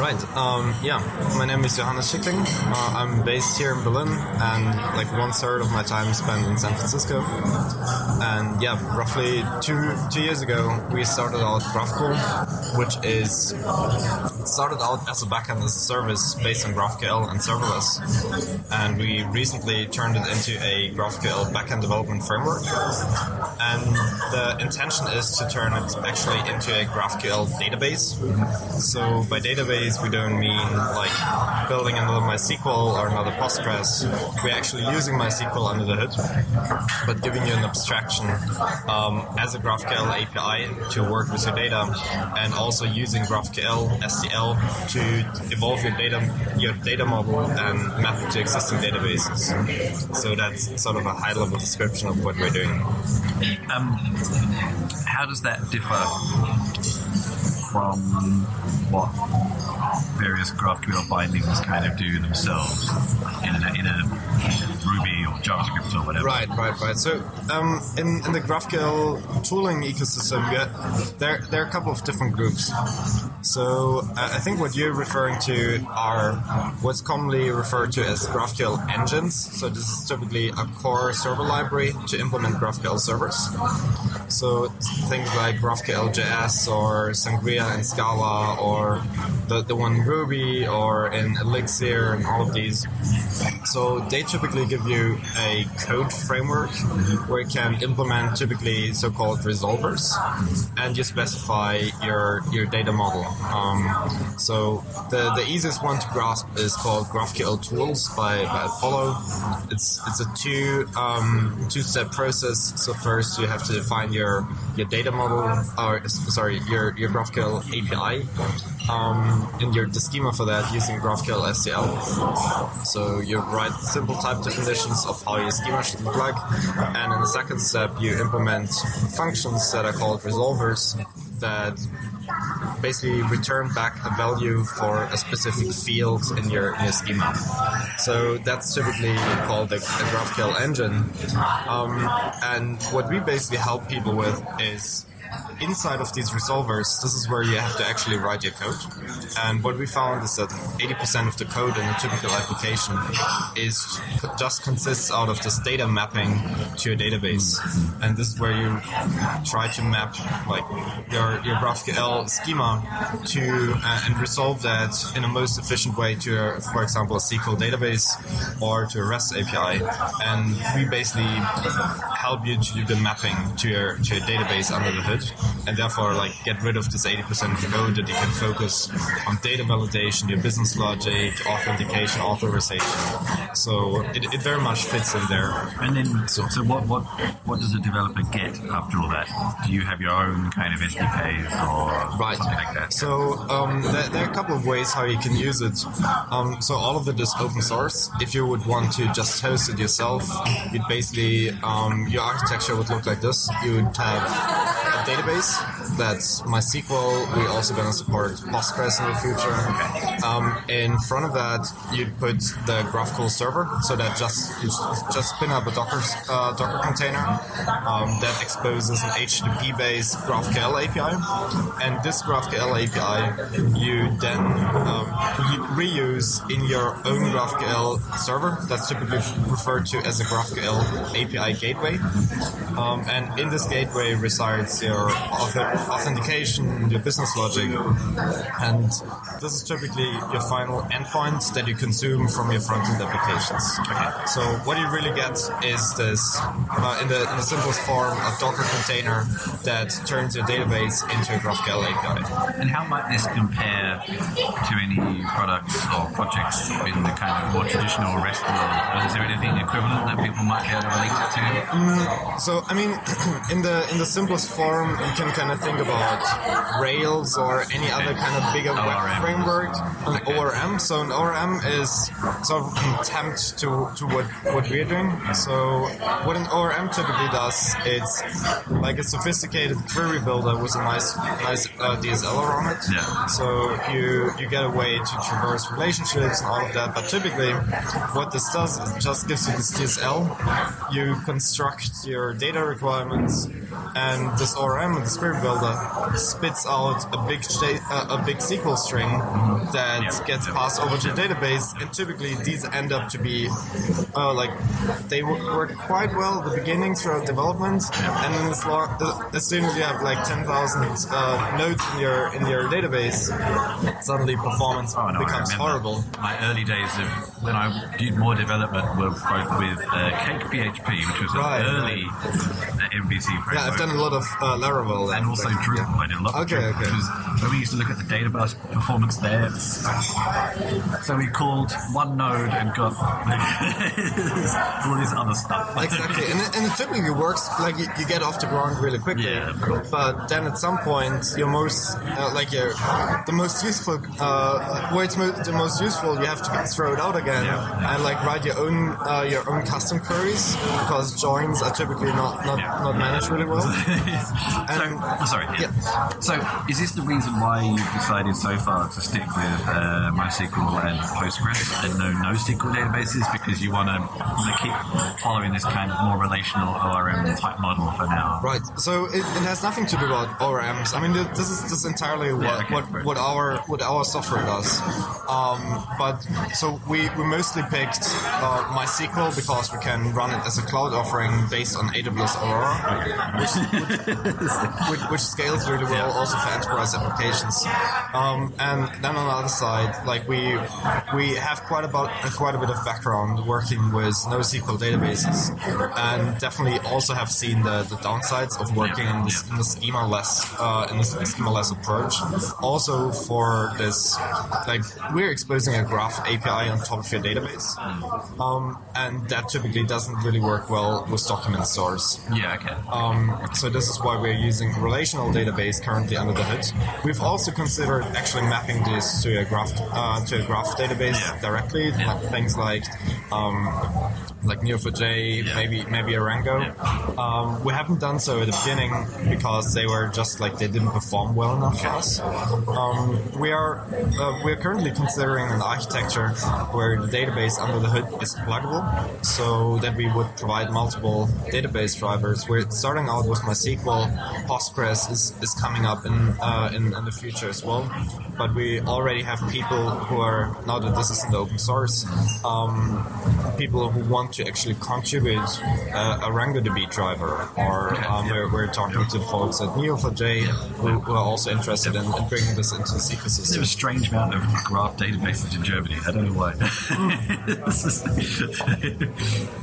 Right. Yeah. My name is Johannes Schickling. I'm based here in Berlin, and like 1/3 of my time spent in San Francisco. And yeah, roughly two years ago, we started out GraphCool, which is started out as a backend as a service based on GraphQL and serverless. And we recently turned it into a GraphQL Backend Development Framework. And the intention is to turn it actually into a GraphQL database. So by database, we don't mean like building another MySQL or another Postgres. We're actually using MySQL under the hood, but giving you an abstraction as a GraphQL API to work with your data, and also using GraphQL SDL to evolve your data model and map it to existing databases. So that's sort of a high-level description of what we're doing. How does that differ from what various GraphQL bindings kind of do themselves in a Ruby or JavaScript or whatever? Right. So in the GraphQL tooling ecosystem, there are a couple of different groups. So I think what you're referring to are what's commonly referred to as GraphQL engines. So this is typically a core server library to implement GraphQL servers. So things like GraphQL.js or Sangria in Scala, or the one in Ruby or in Elixir, and all of these. So they typically give you a code framework where you can implement typically so-called resolvers, and you specify your data model. So the easiest one to grasp is called GraphQL Tools by Apollo. It's a two-step process. So first you have to define your data model, your GraphQL API, and the schema for that using GraphQL SDL. So you write simple type definitions of how your schema should look like, and in the second step you implement functions that are called resolvers that basically return back a value for a specific field in your schema. So that's typically called a GraphQL engine. And what we basically help people with is, inside of these resolvers, this is where you have to actually write your code. And what we found is that 80% of the code in a typical application just consists out of this data mapping to a database. And this is where you try to map like your GraphQL schema to and resolve that in a most efficient way to, for example, a SQL database or to a REST API. And we basically help you to do the mapping to your database under the hood, and therefore like get rid of this 80% of code that you can focus on data validation, your business logic, authentication, authorization. So it very much fits in there. And then, so what does a developer get after all that? Do you have your own kind of SDKs or something like that? So there are a couple of ways how you can use it. So all of it is open source. If you would want to just host it yourself, you'd basically your architecture would look like this. You would have a database that's MySQL. We're also going to support Postgres in the future. In front of that, you'd put the GraphQL server, so that you just spin up a Docker container that exposes an HTTP-based GraphQL API, and this GraphQL API you then reuse in your own GraphQL server. That's typically referred to as a GraphQL API gateway, and in this gateway resides your authentication, your business logic, and this is typically your final endpoint that you consume from your front-end applications. So what you really get is this, in the simplest form, a Docker container that turns your database into a GraphQL API. And how might this compare to any products or projects in the kind of more traditional REST world? Is there anything equivalent that people might be able to relate it to? So, I mean, in the simplest form, you can kind of think about Rails or any other kind of bigger web framework, an ORM. So an ORM is sort of an attempt to what we're doing. So what an ORM typically does, it's like a sophisticated query builder with a nice DSL around it. Yeah. So you get a way to traverse relationships and all of that. But typically, what this does is it just gives you this DSL. You construct your data requirements, and this ORM and this query builder spits out a big SQL string that gets passed over to a database, and typically these end up to be they work quite well at the beginning throughout development, and then as soon as you have like 10,000 nodes in your database, suddenly performance becomes horrible. My early days of when I did more development were both with Cake PHP, which was an early MVC framework. Yeah, I've done a lot of Laravel. And also Drupal. I did a lot of Drupal. Which was, when we used to look at the database performance there, so we called one node and got all this other stuff. Exactly, and it typically works, like you get off the ground really quickly. Yeah, of course. But then at some point, the most useful, the most useful, you have to throw it out again and like write your own custom queries, because joins are typically not managed really well. So is this the reason why you've decided so far to stick with MySQL and Postgres and no NoSQL databases, because you want to keep following this kind of more relational ORM type model for now? Right. So it has nothing to do about ORMs. I mean, this is entirely what our software does. But so we mostly picked MySQL because we can run it as a cloud offering based on AWS Aurora, which scales really well also for enterprise applications. And then on the other side, like we have quite a bit of background working with NoSQL databases, and definitely also have seen the downsides of working in the schema-less approach. Also for this, like we're exposing a graph API on top of your database, and that typically doesn't really work well with document stores. Yeah, okay. So this is why we're using a relational database currently under the hood. We've also considered actually mapping this to a graph database directly, things like Neo4j, maybe Arango. We haven't done so at the beginning because they were just like they didn't perform well enough for us. We're currently considering an architecture where the database under the hood is pluggable, so that we would provide multiple database drivers. We're starting out with MySQL. Postgres is coming up in the future as well, but we already have people who are, now that this is in the open source, people who want to actually contribute a RangoDB driver, or we're talking to the folks at Neo4j who are also interested in bringing this into the ecosystem. There's a strange amount of graph databases in Germany. I don't know why.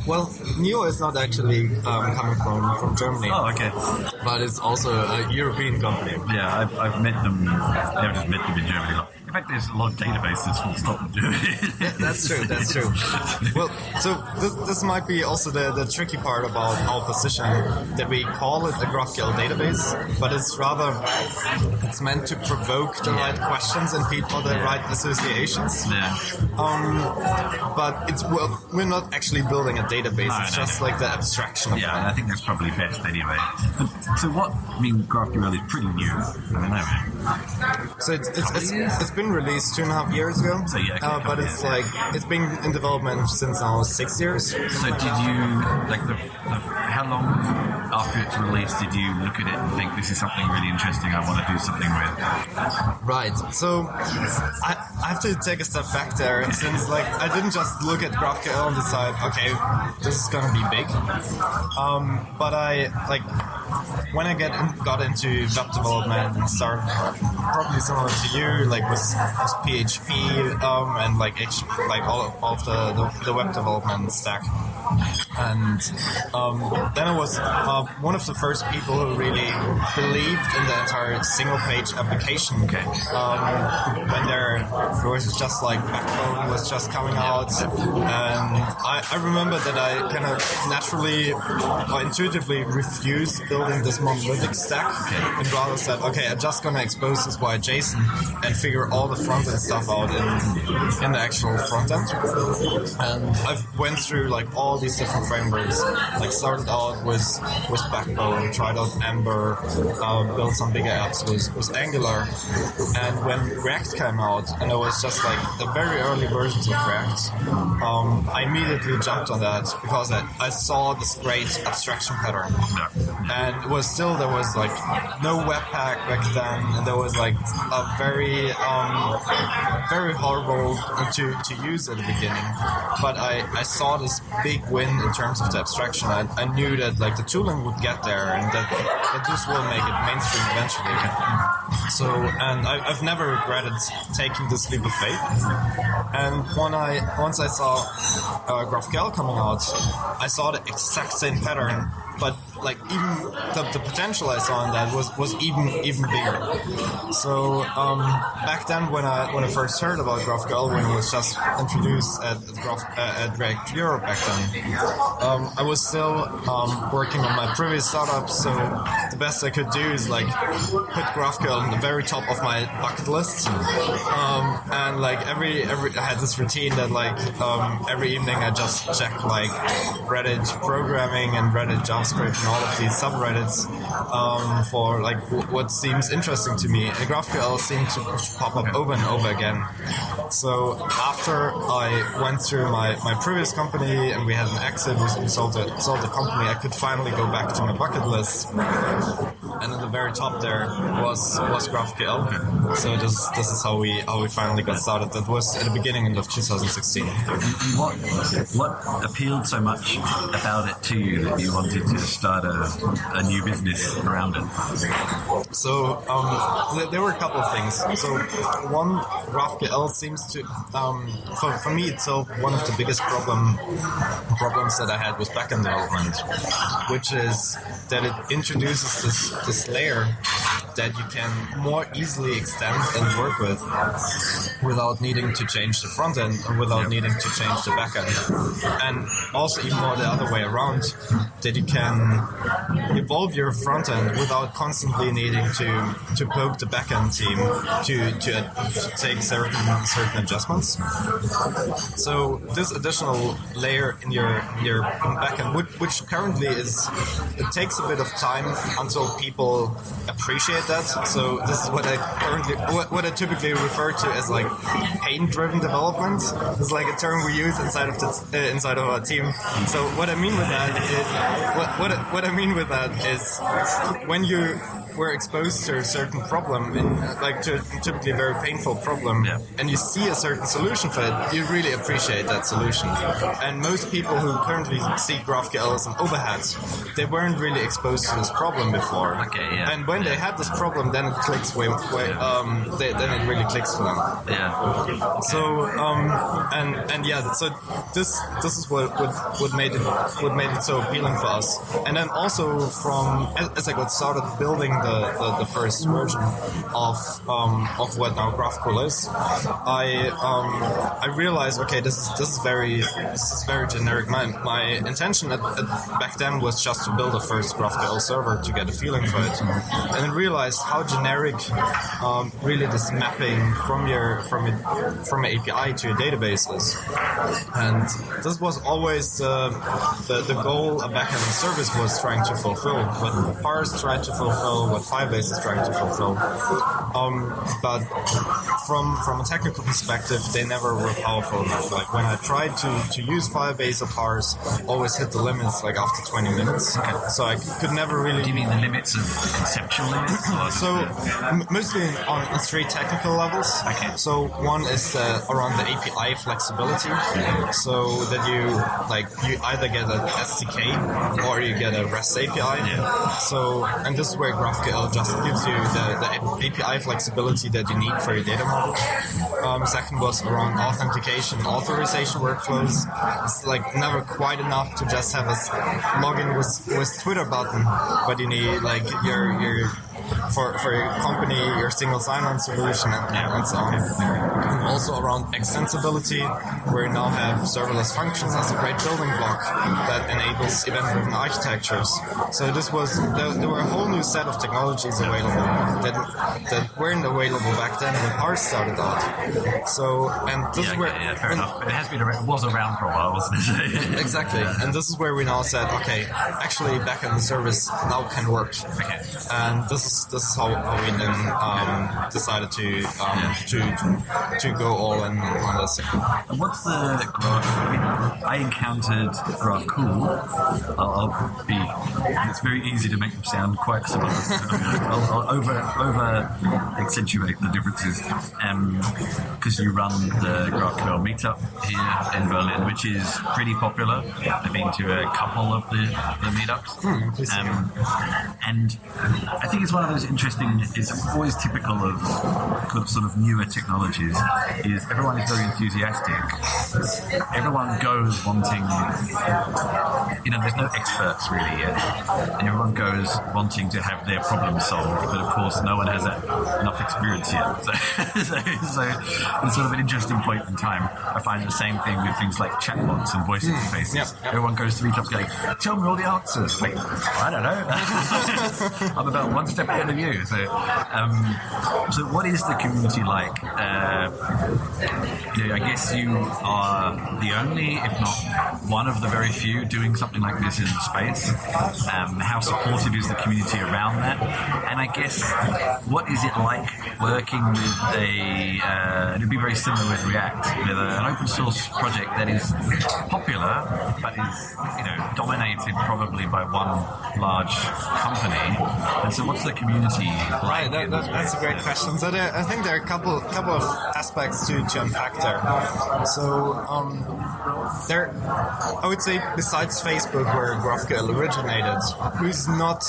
Well, Neo is not actually coming from Germany. Oh, okay. But it's also a European company. Yeah, I've met them. I've just met them in Germany. In fact, there's a lot of databases full stop in Germany. Yeah, that's true. Well, so this might be also the tricky part about our position, that we call it a GraphQL database, but it's meant to provoke the right questions and people the right associations. Yeah. But we're not actually building a database. It's just like the abstraction of it. Yeah, I think that's probably best anyway. So GraphQL is pretty new. I don't know. So it's been released 2.5 years ago. So but it's been in development since now 6 years. So did you how long after it's released did you look at it and think this is something really interesting I want to do something with? Right. So I have to take a step back there, since I didn't just look at GraphQL and decide, okay, this is gonna be big. But when I got into web development and started probably similar to you, with PHP and all of the web development stack. And then I was one of the first people who really believed in the entire single-page application. When there was just Backbone was just coming out, and I remember that I kind of naturally or intuitively refused building this monolithic stack, and rather said, okay, I'm just gonna expose this via JSON and figure all the front-end stuff out in the actual front-end. And I've went through all these different frameworks. Started out with Backbone, tried out Ember, built some bigger apps with Angular, and when React came out, and it was just the very early versions of React, I immediately jumped on that because I saw this great abstraction pattern. and there was like no Webpack back then, and there was like a very horrible to use at the beginning. But I saw this big win in terms of the abstraction. I knew that like the tooling would get there, and that this will make it mainstream eventually. So, and I've never regretted taking this leap of faith. And once I saw GraphQL coming out, I saw the exact same pattern, but like even the potential I saw in that was even bigger. So back then when I first heard about GraphQL, when it was just introduced at GraphQL back then, I was still working on my previous startup. So the best I could do is like put GraphQL in the very top of my bucket list, and like every I had this routine that like every evening I just check like Reddit programming and Reddit JavaScript and all of these subreddits for like what seems interesting to me. And GraphQL seemed to pop up over and over again. So after I went through my previous company and we had an exit, we sold the company, I could finally go back to my bucket list. And at the very top there was GraphQL. So this is how we finally got started. That was at the beginning of 2016. What appealed so much about it to you that you wanted to start a new business around it? So there were a couple of things. So one, GraphQL seems to, for me itself, one of the biggest problems that I had with backend development, which is that it introduces this layer that you can more easily extend and work with without needing to change the front end and without needing to change the back end. And also even more the other way around, that you can evolve your front end without constantly needing to poke the back end team to take certain adjustments. So this additional layer in your back end, which currently it takes a bit of time until people appreciate that. So this is what I typically refer to as like pain-driven development. It's like a term we use inside of our team. So what I mean with that is when you were exposed to a certain problem, like to a typically very painful problem, and you see a certain solution for it, you really appreciate that solution. And most people who currently see GraphQL as an overhead, they weren't really exposed to this problem before. And when they had this problem, then it clicks then it really clicks for them. So so this is what made it so appealing for us. And then also as I got started building the first version of what now GraphQL is, I realized, okay, this is very generic. My intention back then was just to build a first GraphQL server to get a feeling for it, and then realized how generic really this mapping from an API to a database is. And this was always the goal a backend service was trying to fulfill, what Parse tried to fulfill, what Firebase is trying to fulfill. But from a technical perspective, they never were powerful enough. Like when I tried to use Firebase or Parse, always hit the limits like after 20 minutes. So I could never really... Do you mean the limits of conceptual limits? So mostly on three technical levels. So one is around the API flexibility. So that you either get an SDK or you get a REST API. So, and this is where GraphQL just gives you the API flexibility that you need for your data model. Second was around authentication, authorization workflows. It's like never quite enough to just have a login with Twitter button, but you need like your for your company, your single sign-on solution, and so on. And also around extensibility, where we now have serverless functions as a great building block that enables event-driven architectures. So there were a whole new set of technologies available that weren't available back then when Parse started out. So, and this is where... fair enough. It was around for a while, wasn't it? Exactly. And this is where we now said, okay, actually backend service now can work. And this is this is how we then decided to go all in on this. And what's the graph? I encountered GraphCool. It's very easy to make them sound quite similar. I'll over accentuate the differences because you run the GraphQL meetup here in Berlin, which is pretty popular. I've been to a couple of the meetups. And I think it's one of those interesting, it's always typical of sort of newer technologies, is everyone is very enthusiastic. Everyone goes wanting, there's no experts really yet. And everyone goes wanting to have their problem solved, but of course no one has enough experience yet. So it's sort of an interesting point in time. I find the same thing with things like chatbots and voice interfaces. Yep. Everyone goes to meetups going, tell me all the answers. Like, I don't know. I'm about one step ahead of you. So what is the community like? I guess you are the only, if not one of the very few, doing something like this in space. How supportive is the community around that? And I guess, what is it like working with it'd be very similar with React, with an open source project that is popular, but is, dominated probably by one large company. And so what's the community like? Right, that's a great question. So I think there are a couple of aspects to unpack there. So I would say besides Facebook, where GraphQL originated, who's not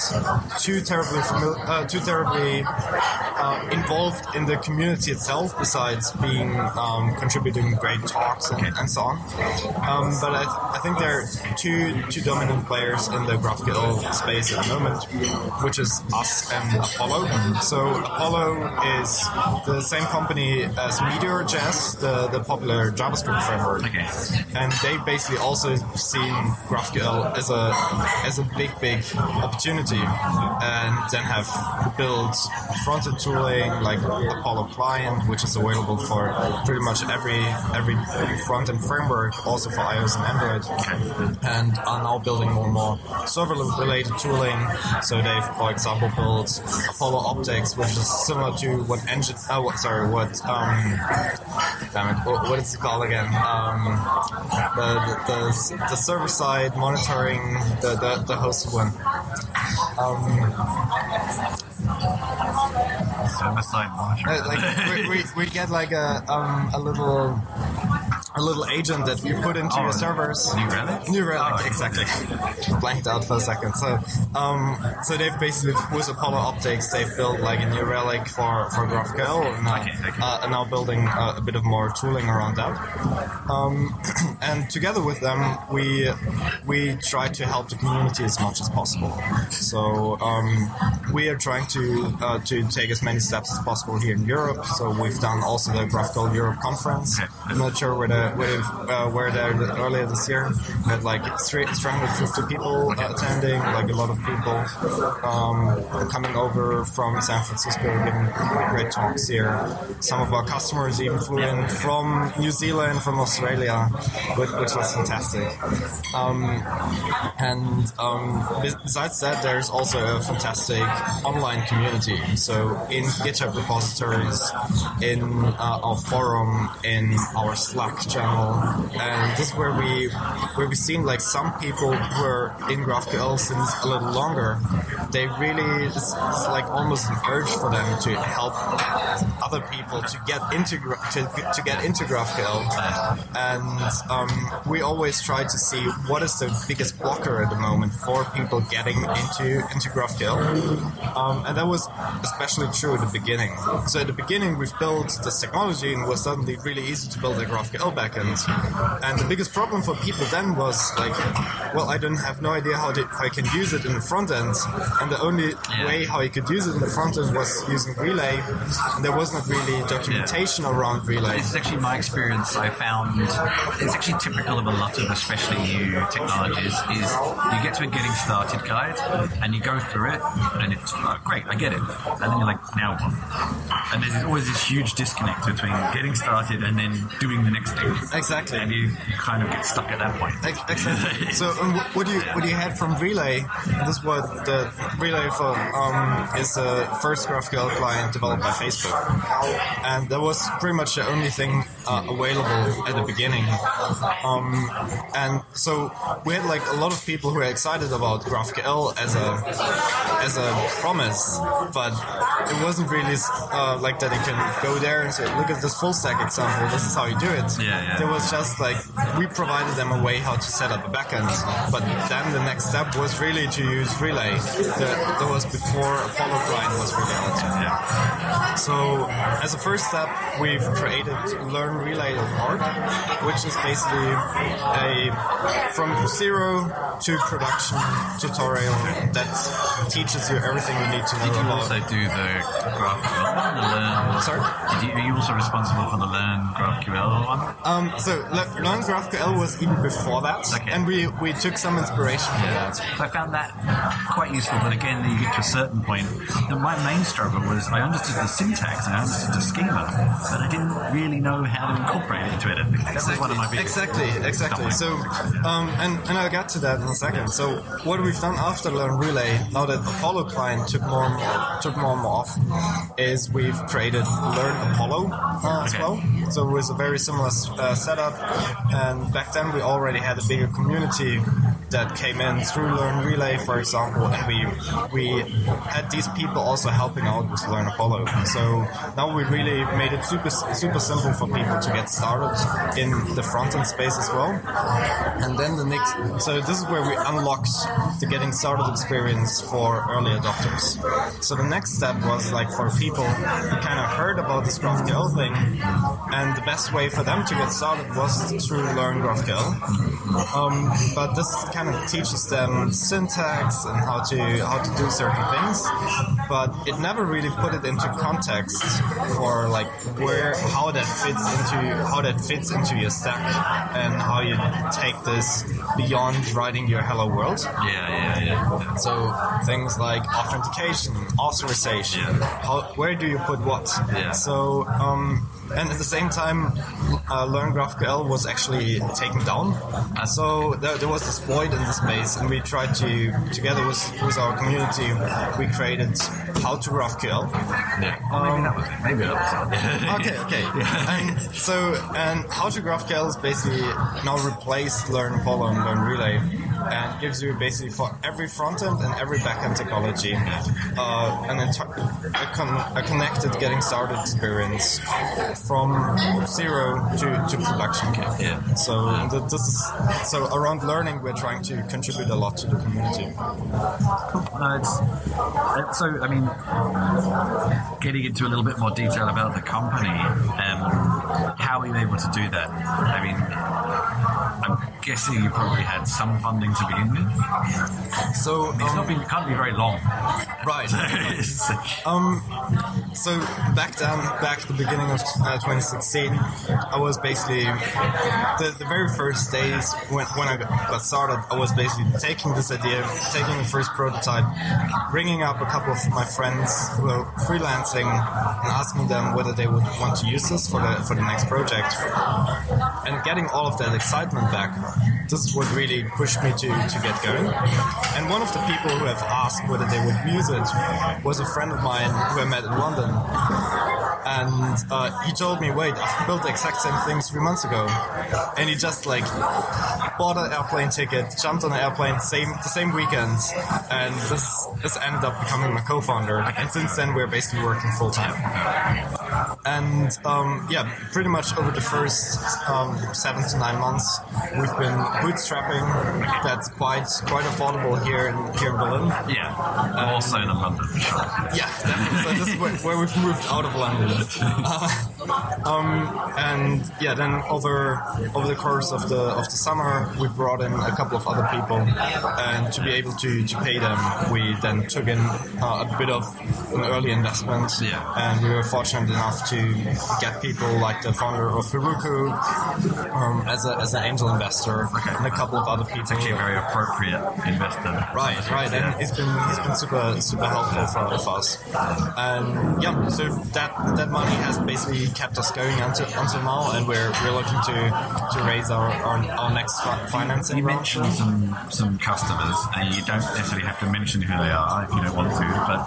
too terribly involved in the community itself, besides being contributing great talks and so on. But I think there are two dominant players in the GraphQL space at the moment, which is us and Apollo. So Apollo is the same company as Meteor.js, the popular JavaScript framework. Okay. And they basically also seen GraphQL as a big opportunity, and then have built front-end tooling like Apollo Client, which is available for pretty much every front-end framework, also for iOS and Android, and are now building more and more server-related tooling. So they've, for example, built Apollo Optics, which is similar to what what is it called again? The server-side monitoring, the hosted one. Server-side monitoring. We get like a little agent that we put into your servers. New Relic, exactly. Blanked out for a second. So they've basically, with Apollo Optics, they've built like a New Relic for GraphQL, and now building a bit of more tooling around that. And together with them, we try to help the community as much as possible. So we are trying to take as many steps as possible here in Europe. So we've done also the GraphQL Europe conference. I'm not sure where there earlier this year. We had like 350 people attending, like a lot of people coming over from San Francisco, giving great talks here. Some of our customers even flew in from New Zealand, from Australia, which was fantastic. Besides that, there's also a fantastic online community. So in GitHub repositories, in our forum, in our Slack channel, and this is where we've seen like some people who are in GraphQL since a little longer. They really, it's like almost an urge for them to help other people to get into GraphQL, and we always try to see what is the biggest blocker at the moment for people getting into GraphQL, and that was especially true at the beginning. So at the beginning, we've built this technology, and it was suddenly really easy to build a GraphQL backend. And the biggest problem for people then was like, well, I don't have no idea how I can use it in the front end, and the only way how you could use it in the front end was using Relay, and there was not really documentation around Relay. This is actually my experience. I found it's actually typical of a lot of especially new technologies is you get to a getting started guide and you go through it and it's great, I get it, and then you're like, now what? And there's always this huge disconnect between getting started and then doing the next thing. Exactly. And you kind of get stuck at that point. Exactly. So what you had from Relay, this is what the Relay for is the first GraphQL client developed by Facebook, and that was pretty much the only thing available at the beginning. And so we had like a lot of people who were excited about GraphQL as a promise, but it wasn't really like that you can go there and say, look at this full stack example, this is how you do it. There was just like, we provided them a way how to set up a backend, but then the next step was really to use Relay. That was before Apollo client was really out. So as a first step, we've created learnrelay.org, which is basically a from zero to production tutorial that teaches you everything you need to know. Did you about. also do the GraphQL? Sorry? Are you also responsible for the Learn GraphQL one? So Learn GraphQL was even before that, and we took some inspiration from that. So I found that quite useful, but again, you get to a certain point. And my main struggle was I understood the syntax and I understood the schema, but I didn't really know how to incorporate it into anything. That was one of my biggest Exactly. So, and I'll get to that in a second. So, what we've done after Learn Relay, now that Apollo client took more and more off, is we've created Learn Apollo as well. So it was a very similar setup, and back then we already had a bigger community that came in through Learn Relay, for example, and we had these people also helping out with Learn Apollo. So now we really made it super simple for people to get started in the front-end space as well. And then so this is where we unlocked the getting started experience for early adopters. So the next step was like for people who kind of heard about this GraphQL thing, and the best way for them to get started was through Learn GraphQL. But this kind of teaches them syntax and how to do certain things, but it never really put it into context for like how that fits into your stack and how you take this beyond writing your hello world. Yeah. So things like authentication, authorization, where do you put what? So and at the same time, Learn GraphQL was actually taken down. So there was this void in the space, and we tried to, together with our community, we created How to GraphQL. Maybe that was it. Okay. And How to GraphQL is basically now replaced Learn Apollo and Learn Relay, and gives you basically for every front-end and every back-end technology a connected getting started experience from zero to production. So around learning, we're trying to contribute a lot to the community. So I mean, getting into a little bit more detail about the company, how are you able to do that? I mean, I'm guessing you probably had some funding to begin with. So it can't be very long, right? So back at the beginning of 2016, I was basically the very first days when I got started. I was basically taking this idea, taking the first prototype, ringing up a couple of my friends who were freelancing and asking them whether they would want to use this for the next project, and getting all of that excitement back. This is what really pushed me to get going. And one of the people who have asked whether they would use it was a friend of mine who I met in London. And he told me, wait, I've built the exact same thing 3 months ago. And he just like bought an airplane ticket, jumped on an airplane the same weekend, and this ended up becoming my co-founder. And since then we're basically working full time. And pretty much over the first 7 to 9 months we've been bootstrapping. That's quite affordable here in Berlin. Yeah, also in London. Yeah, definitely. So this is where we've moved out of London. Then over the course of the summer, we brought in a couple of other people, and to be able to pay them, we then took in a bit of an early investment, and we were fortunate enough to get people like the founder of Heroku as an angel investor, and a couple of other people. It's actually a very appropriate investor. Right, and he's been super helpful for us, and so that money has basically kept us going until now, and we're looking to raise our next financing. You mentioned some customers, and you don't necessarily have to mention who they are if you don't want to, but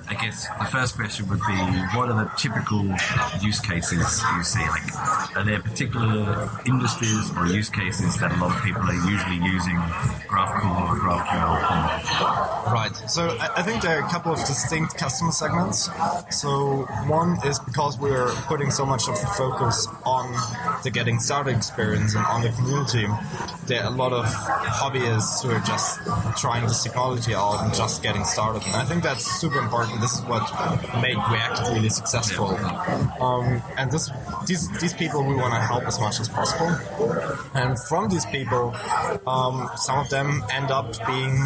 I guess the first question would be, what are the typical use cases you see? Like, are there particular industries or use cases that a lot of people are usually using GraphCool or GraphQL for? Right. So I think there are a couple of distinct customer segments. So one is because we're putting so much of the focus on the getting started experience and on the community, there are a lot of hobbyists who are just trying this technology out and just getting started. And I think that's super important. This is what made React really successful. And these people we want to help as much as possible. And from these people, some of them end up being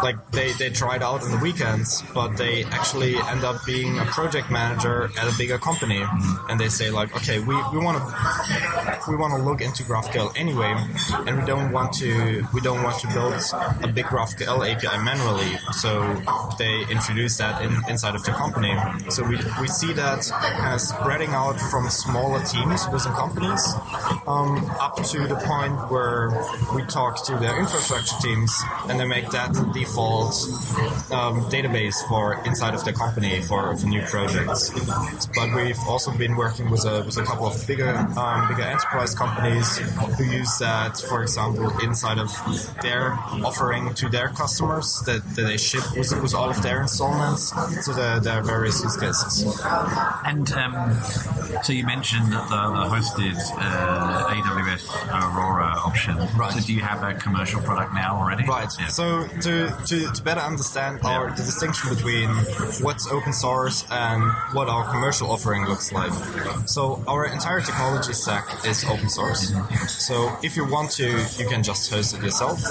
like they try it out on the weekends, but they actually end up being a project manager at a bigger company. And they say like, okay, we want to look into GraphQL anyway, and we don't want to build a big GraphQL API manually. So they introduce that inside of the company. So we see that kind of spreading out from smaller teams within companies up to the point where we talk to their infrastructure teams, and they make that the default database for inside of the company for new projects. But we've also been working with a couple of bigger enterprise companies who use that, for example, inside of their offering to their customers that they ship with all of their installments. So there are various use cases. And so you mentioned that the hosted AWS Aurora option. Right. So do you have a commercial product now already? Right. Yeah. So to better understand the distinction between what's open source and what our commercial offering looks like. So our entire technology stack is open source. So if you want to, you can just host it yourself.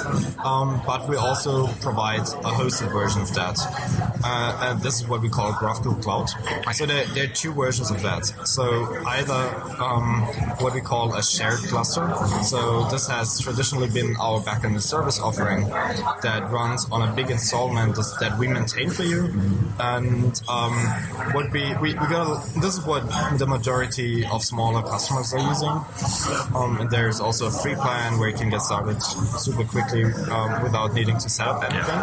But we also provide a hosted version of that. And this is what we call GraphQL Cloud. So there are two versions of that. So either what we call a shared cluster. So this has traditionally been our backend service offering that runs on a big installment that we maintain for you. And what we got, this is what the majority of smaller customers are using. And there's also a free plan where you can get started super quickly without needing to set up anything.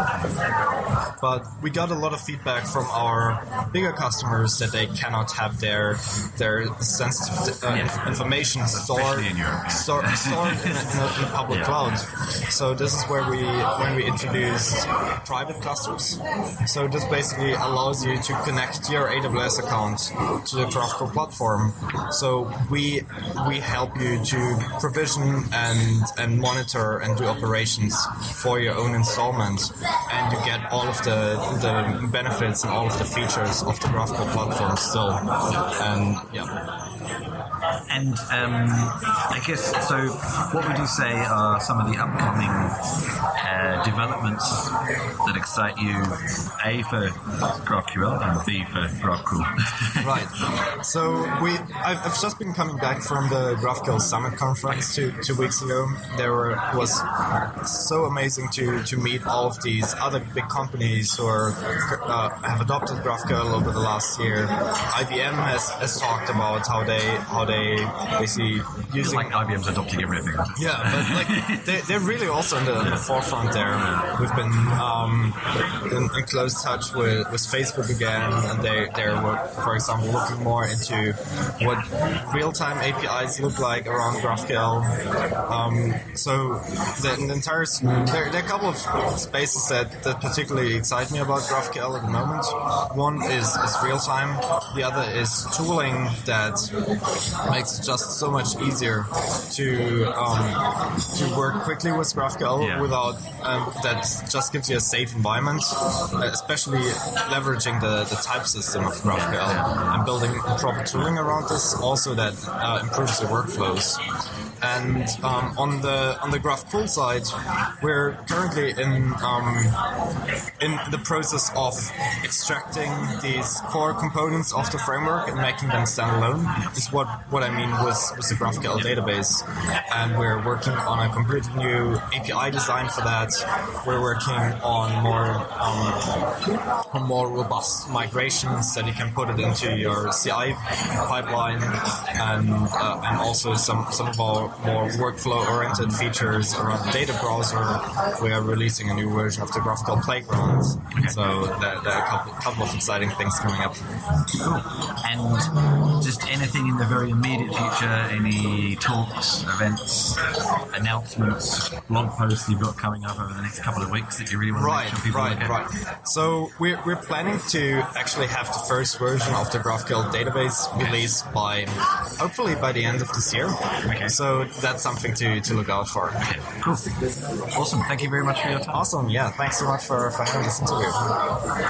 But we got a lot of feedback from our bigger customers that they cannot have their sensitive information stored in a public cloud. So this is where when we introduced private clusters. So this basically allows you to connect your AWS account to the GraphQL platform. So we help you to provision and monitor and do operations for your own installment, and you get all of the benefits and all of the features of the GraphQL platform still. And And I guess, so what would you say are some of the upcoming developments that excite you, A, for GraphQL and B, for GraphCool? Right. So I've just been coming back from the GraphQL Summit conference 2 weeks ago. Was so amazing to meet all of these other big companies who have adopted GraphQL over the last year. IBM has talked about how they basically using, like IBM's adopting everything. Yeah, but like they're really also in the forefront there. We've been in close touch with Facebook again, and they're, for example, looking more into what real-time APIs look like around GraphQL. So the entire there are a couple of spaces that particularly excite me about GraphQL at the moment. One is real-time. The other is tooling that makes it just so much easier to work quickly with GraphQL without that just gives you a safe environment, especially leveraging the type system of GraphQL and building proper tooling around this. Also, that improves the workflows. And on the GraphQL side, we're currently in the process of extracting these core components of the framework and making them standalone. Is what what I mean was the GraphQL database, and we're working on a completely new API design for that. We're working on more robust migrations that you can put it into your CI pipeline, and also some of our more workflow-oriented features around the data browser. We are releasing a new version of the GraphQL Playground, so there are a couple of exciting things coming up. Cool. And just anything in the very immediate future, any talks, events, announcements, blog posts you've got coming up over the next couple of weeks that you really want to make sure people look at? Right. So we're planning to actually have the first version of the GraphQL database released hopefully by the end of this year. Okay. So that's something to look out for. Okay. Cool. Awesome. Thank you very much for your time. Awesome. Yeah. Thanks so much for having this interview.